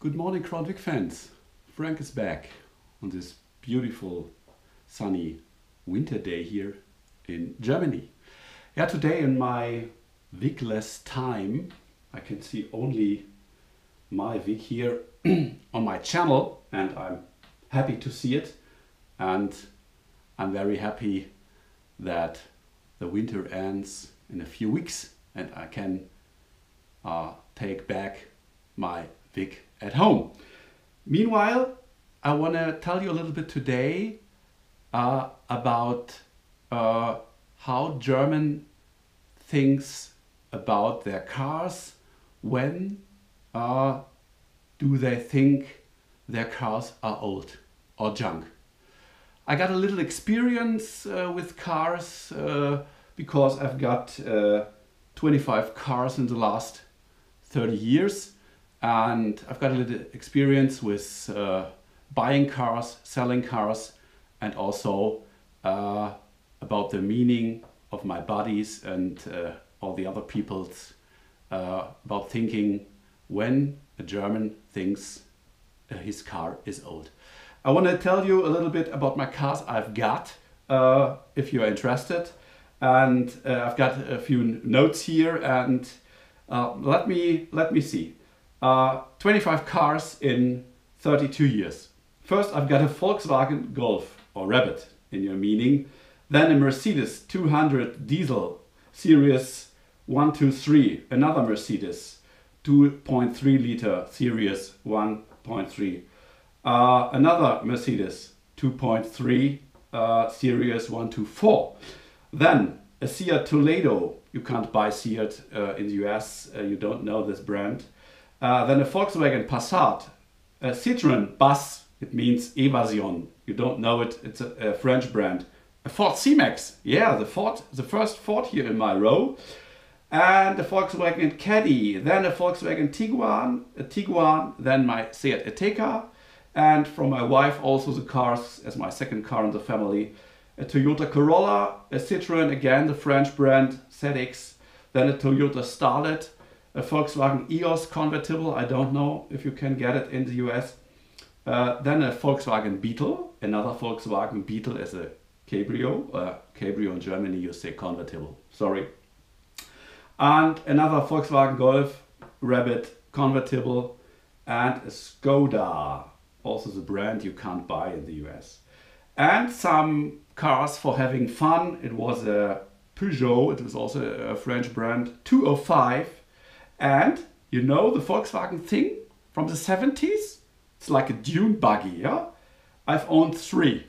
Good morning, Crownwick fans. Frank is back on this beautiful, sunny winter day here in Germany. Yeah, today in my wigless time, I can see only my wig here on my channel, and I'm happy to see it. And I'm very happy that the winter ends in a few weeks and I can take back my wig at home. Meanwhile, I want to tell you a little bit today about how German thinks about their cars. When do they think their cars are old or junk? I got a little experience with cars because I've got 25 cars in the last 30 years. And I've got a little experience with buying cars, selling cars, and also about the meaning of my buddies and all the other people's about thinking when a German thinks his car is old. I want to tell you a little bit about my cars I've got, if you're interested. And I've got a few notes here, and let me see. 25 cars in 32 years. First, I've got a Volkswagen Golf, or Rabbit in your meaning. Then a Mercedes 200 diesel series 123. Another Mercedes 2.3 liter series 1.3. Another Mercedes 2.3 series 124. Then a Seat Toledo. You can't buy Seat in the US. You don't know this brand. Then a Volkswagen Passat, a Citroën Bus, it means Evasion, you don't know it, it's a French brand. A Ford C-Max, yeah, the first Ford here in my row. And a Volkswagen Caddy, then a Volkswagen Tiguan, then my Seat Ateca. And from my wife also the cars as my second car in the family. A Toyota Corolla, a Citroën, again the French brand ZX, then a Toyota Starlet, a Volkswagen EOS convertible, I don't know if you can get it in the US. Then a Volkswagen Beetle, another Volkswagen Beetle is a Cabrio. Cabrio in Germany you say convertible, sorry. And another Volkswagen Golf Rabbit convertible, and a Skoda, also the brand you can't buy in the US. And some cars for having fun. It was a Peugeot, it was also a French brand, 205. And you know the Volkswagen thing from the 70s? It's like a dune buggy, yeah? I've owned 3.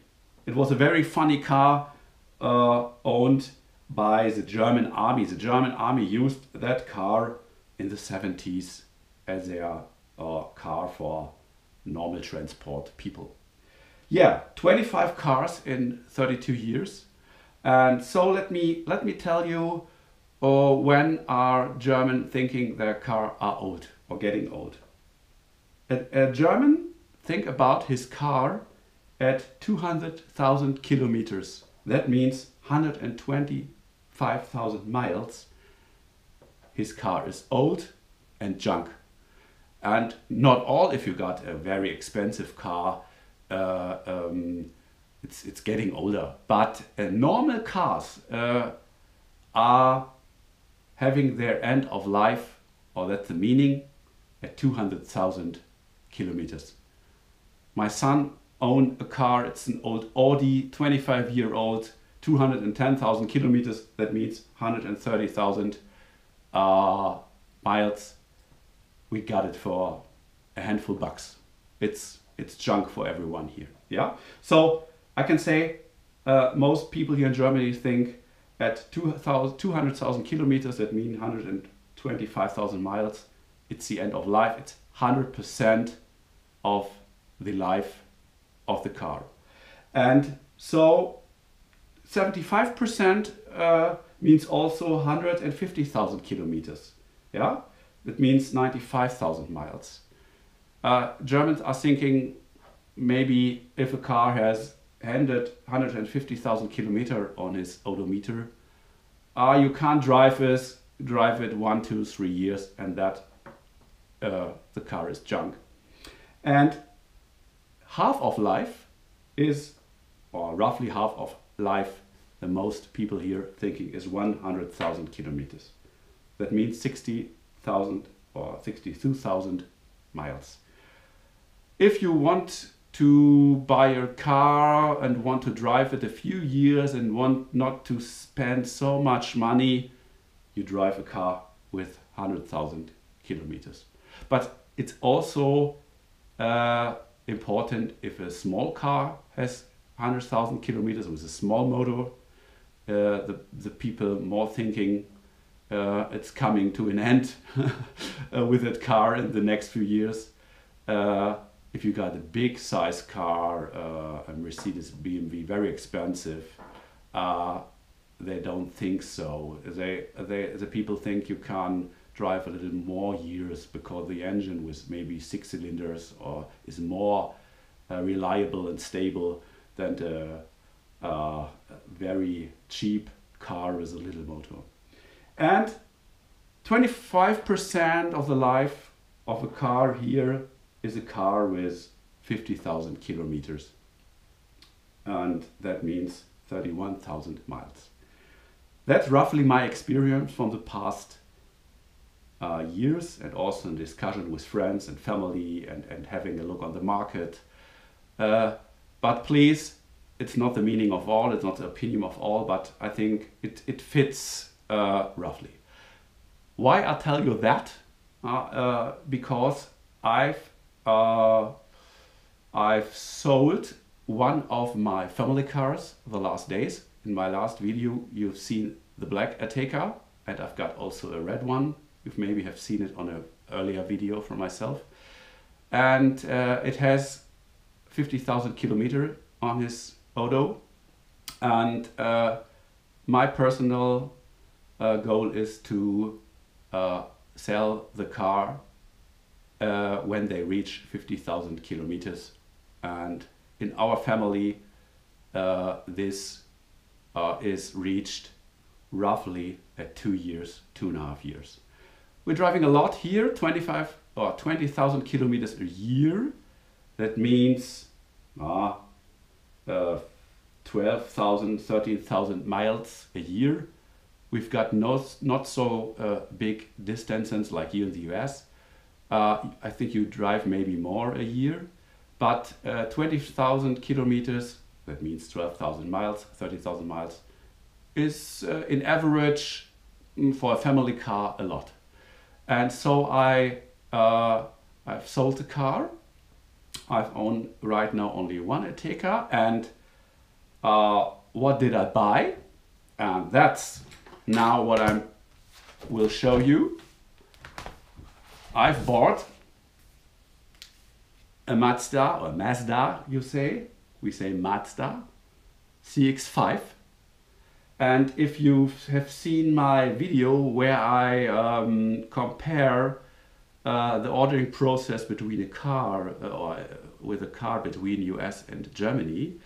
It was a very funny car owned by the German army. The German army used that car in the 70s as their car for normal transport people. Yeah, 25 cars in 32 years. And so let me tell you when are German thinking their car are old or getting old. A German think about his car at 200,000 kilometers. That means 125,000 miles. His car is old and junk. And not all, if you got a very expensive car, it's getting older. But normal cars are having their end of life, or that's the meaning, at 200,000 kilometers. My son owned a car, it's an old Audi, 25-year-old, 210,000 kilometers, that means 130,000 miles. We got it for a handful bucks. It's junk for everyone here, yeah? So I can say most people here in Germany think at 200,000 kilometers, that means 125,000 miles, it's the end of life. It's 100% of the life of the car. And so 75% means also 150,000 kilometers. Yeah, that means 95,000 miles. Germans are thinking maybe if a car has handed 150,000 kilometers on his odometer, you can't drive it 1, 2, 3 years, and that the car is junk. And half of life is, or roughly half of life, the most people here thinking is 100,000 kilometers. That means 60,000 or 62,000 miles. If you want to buy a car and want to drive it a few years and want not to spend so much money, you drive a car with 100,000 kilometers. But it's also important if a small car has 100,000 kilometers with a small motor. The people more thinking it's coming to an end with that car in the next few years. If you got a big size car, a Mercedes, BMW, very expensive, they don't think so. The people think you can drive a little more years because the engine with maybe 6 cylinders or is more reliable and stable than the very cheap car with a little motor. And 25% of the life of a car here is a car with 50,000 kilometers. And that means 31,000 miles. That's roughly my experience from the past years, and also in discussion with friends and family and having a look on the market. But please, it's not the meaning of all, it's not the opinion of all, but I think it fits roughly. Why I tell you that? Because I've sold one of my family cars the last days. In my last video you've seen the black Ateca, and I've got also a red one. You maybe have seen it on an earlier video from myself. And it has 50,000 kilometers on his odo. And my personal goal is to sell the car when they reach 50,000 kilometers. And in our family, this is reached roughly at 2 years, 2.5 years. We're driving a lot here, 25 or 20,000 kilometers a year. That means 12,000, 13,000 miles a year. We've got not so big distances like here in the US. I think you drive maybe more a year, but 20,000 kilometers, that means 12,000 miles, 30,000 miles, is in average for a family car a lot. And so I've sold the car. I've owned right now only one Ateca. And what did I buy? And that's now what I will show you. I've bought a Mazda, or Mazda you say. We say Mazda CX5. And if you have seen my video where I compare the ordering process between a car or with a car between US and Germany,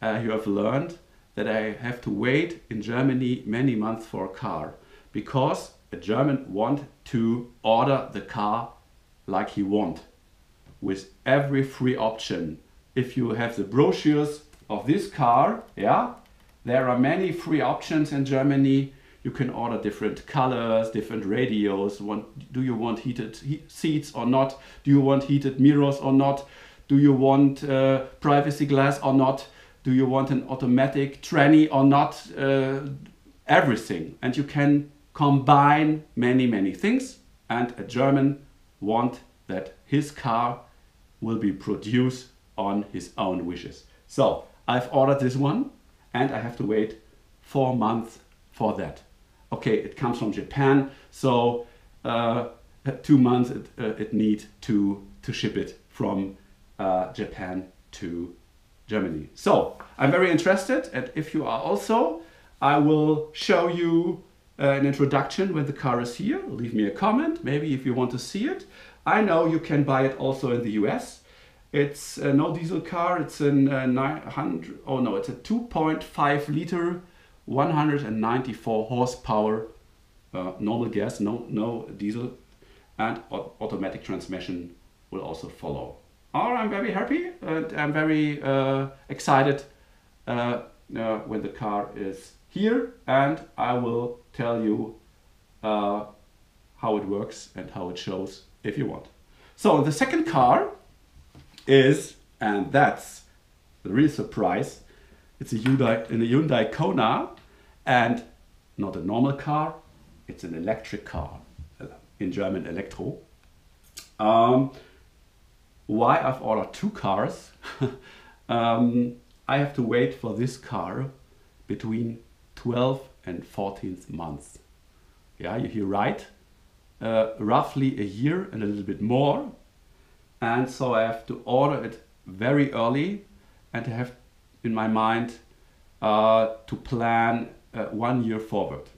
you have learned that I have to wait in Germany many months for a car because a German wants to order the car like he wants, with every free option. If you have the brochures of this car, yeah, there are many free options in Germany. You can order different colors, different radios. Do you want heated seats or not? Do you want heated mirrors or not? Do you want privacy glass or not? Do you want an automatic tranny or not? Everything. And you can combine many things. And a German wants that his car will be produced on his own wishes. So I've ordered this one. And I have to wait 4 months for that. Okay, it comes from Japan, so 2 months it needs to ship it from Japan to Germany. So I'm very interested, and if you are also, I will show you an introduction when the car is here. Leave me a comment, maybe if you want to see it. I know you can buy it also in the US. It's a no diesel car. It's a 900. Oh no, it's a 2.5 liter, 194 horsepower, normal gas, no diesel, and automatic transmission will also follow. I'm very happy and I'm very excited when the car is here, and I will tell you how it works and how it shows if you want. So the second car is, and that's the real surprise, it's a Hyundai Kona, and not a normal car, it's an electric car, in German Elektro. Why I've ordered two cars? I have to wait for this car between 12 and 14 months. Yeah, you hear right. Roughly a year and a little bit more. And so I have to order it very early and to have in my mind to plan 1 year forward.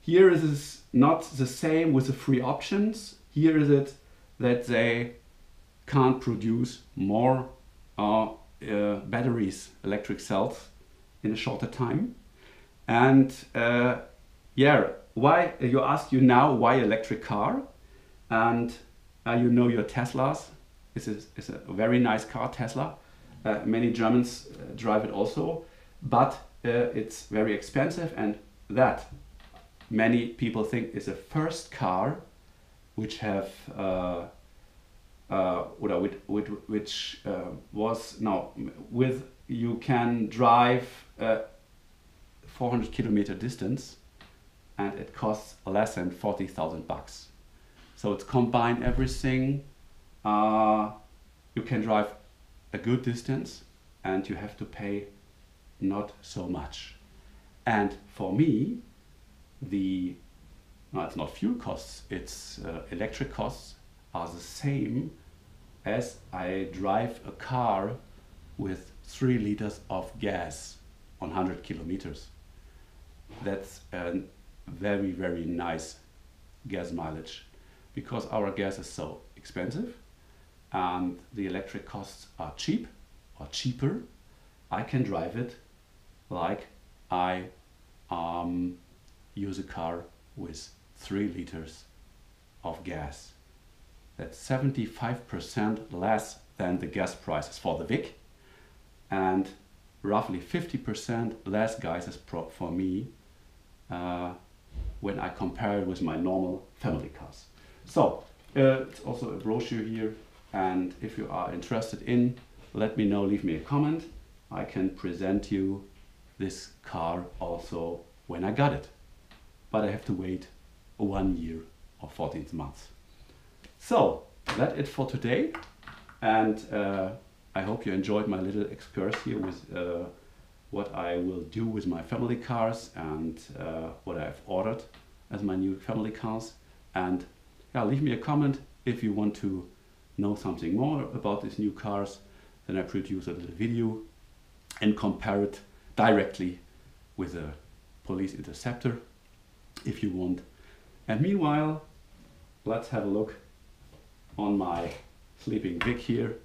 Here is not the same with the free options. Here is it that they can't produce more batteries, electric cells, in a shorter time. And yeah, why, you ask you now, why electric car? And you know your Teslas. It's a very nice car, Tesla. Many Germans drive it also, but it's very expensive, and that many people think is the first car which have which was now with you can drive 400 kilometer distance, and it costs less than 40,000 bucks. So it's combined everything. You can drive a good distance and you have to pay not so much. And for me, it's not fuel costs, it's electric costs are the same as I drive a car with 3 liters of gas on 100 kilometers. That's a very, very nice gas mileage, because our gas is so expensive and the electric costs are cheap or cheaper. I can drive it like I use a car with 3 liters of gas. That's 75% less than the gas prices for the Vic, and roughly 50% less gas is for me when I compare it with my normal family cars. So it's also a brochure here, and if you are interested in, let me know, leave me a comment. I can present you this car also when I got it, but I have to wait 1 year or 14 months. So that's it for today, and I hope you enjoyed my little excursion here with what I will do with my family cars and what I've ordered as my new family cars. And yeah, leave me a comment if you want to know something more about these new cars. Then I produce a little video and compare it directly with a police interceptor if you want. And meanwhile, let's have a look on my sleeping Vic here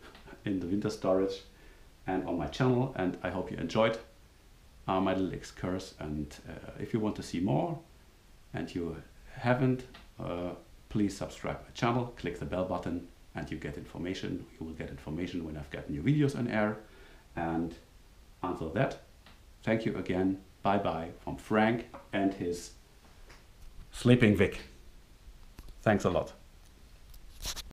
in the winter storage and on my channel. And I hope you enjoyed my little excursus. And if you want to see more and you haven't, please subscribe my channel, click the bell button, and you get information. You will get information when I've got new videos on air. And until that, thank you again. Bye bye from Frank and his sleeping Vic. Thanks a lot.